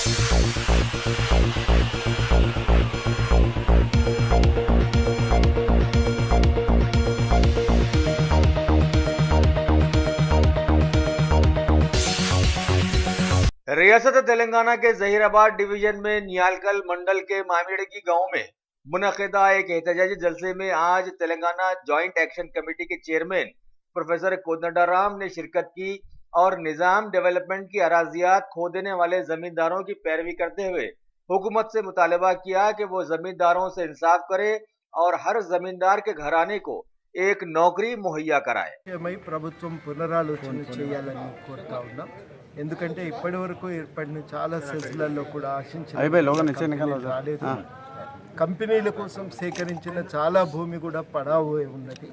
रियासत तेलंगाना के जहीराबाद डिवीजन में नियालकल मंडल के मामिड़गी गांव में मुनक़िदा एक एहतजाजी जलसे में आज तेलंगाना जॉइंट एक्शन कमेटी के चेयरमैन प्रोफेसर कोदंडाराम ने शिरकत की और निजाम डेवलपमेंट की अराजियात खो देने वाले जमींदारों की पैरवी करते हुए हुकूमत से मुतालबा किया कि वो जमींदारों से इंसाफ करे और हर जमींदार के घराने को एक नौकरी मुहैया कराए। ప్రభుత్వం పునరాలోచన చేయాలని కోరుతా ఉన్నాం. ఎందుకంటే ఇప్పటి వరకు ఏర్పడిన చాలా సెజ్లలో కూడా ఆశించిన కంపెనీల కోసం సేకరించిన చాలా భూమి కూడా పడావు ఉన్నది.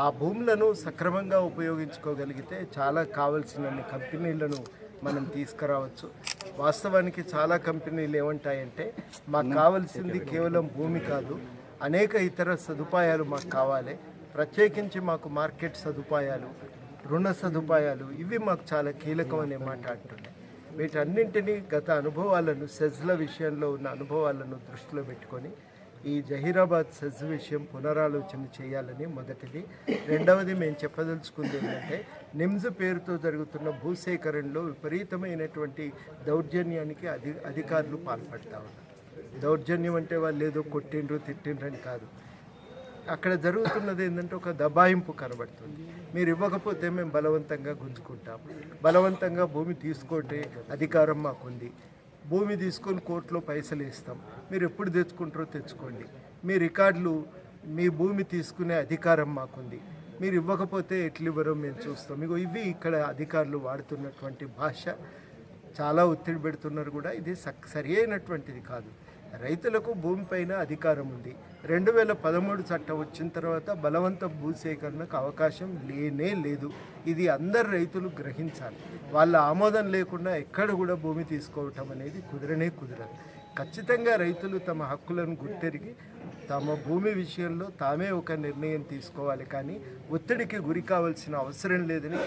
ఆ భూములను సక్రమంగా ఉపయోగించుకోగలిగితే చాలా కావాల్సినన్ని కంపెనీలను మనం తీసుకురావచ్చు. వాస్తవానికి చాలా కంపెనీలు ఏమంటాయంటే మాకు కావాల్సింది కేవలం భూమి కాదు, అనేక ఇతర సదుపాయాలు మాకు కావాలి, ప్రత్యేకించి మాకు మార్కెట్ సదుపాయాలు, రుణ సదుపాయాలు ఇవి మాకు చాలా కీలకం అనే మాట అంటున్నాయి. వీటన్నింటినీ గత అనుభవాలను సెజ్ల విషయంలో ఉన్న అనుభవాలను దృష్టిలో పెట్టుకొని ఈ జహీరాబాద్ సెజ్ విషయం పునరాలోచన చేయాలని మొదటిది. రెండవది మేము చెప్పదలుచుకుంది ఏంటంటే నిమ్స్ పేరుతో జరుగుతున్న భూసేకరణలో విపరీతమైనటువంటి దౌర్జన్యానికి అధికారులు పాల్పడతా ఉన్నారు. దౌర్జన్యం అంటే వాళ్ళు ఏదో కొట్టిండ్రు తిట్టిండ్రు అని కాదు, అక్కడ జరుగుతున్నది ఏంటంటే ఒక దబాయింపు కనబడుతుంది. మీరు ఇవ్వకపోతే మేము బలవంతంగా గుంజుకుంటాం, బలవంతంగా భూమి తీసుకుంటే అధికారం మాకుంది, భూమి తీసుకొని కోర్టులో పైసలు ఇస్తాం, మీరు ఎప్పుడు తెచ్చుకుంటారో తెచ్చుకోండి, మీ రికార్డులు, మీ భూమి తీసుకునే అధికారం మాకుంది, మీరు ఇవ్వకపోతే ఎట్లు ఇవ్వరో మేము చూస్తాం. ఇవి ఇక్కడ అధికారులు వాడుతున్నటువంటి భాష. చాలా ఒత్తిడి పెడుతున్నారు కూడా. ఇది సరి అయినటువంటిది కాదు. రైతులకు భూమిపైన అధికారం ఉంది. 2013 చట్టం వచ్చిన తర్వాత బలవంత భూసేకరణకు అవకాశం లేనే లేదు. ఇది అందరు రైతులు గ్రహించాలి. వాళ్ళ ఆమోదం లేకుండా ఎక్కడ కూడా భూమి తీసుకోవటం అనేది కుదరదు. ఖచ్చితంగా రైతులు తమ హక్కులను గుర్తెరిగి తమ భూమి విషయంలో తామే ఒక నిర్ణయం తీసుకోవాలి, కానీ ఒత్తిడికి గురి కావాల్సిన అవసరం లేదని,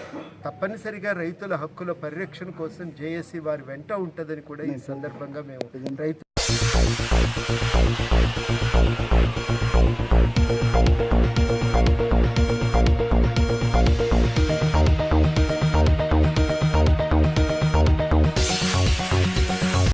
తప్పనిసరిగా రైతుల హక్కుల పరిరక్షణ కోసం జేఏసీ వారి వెంట ఉంటుందని కూడా ఈ సందర్భంగా మేము రైతు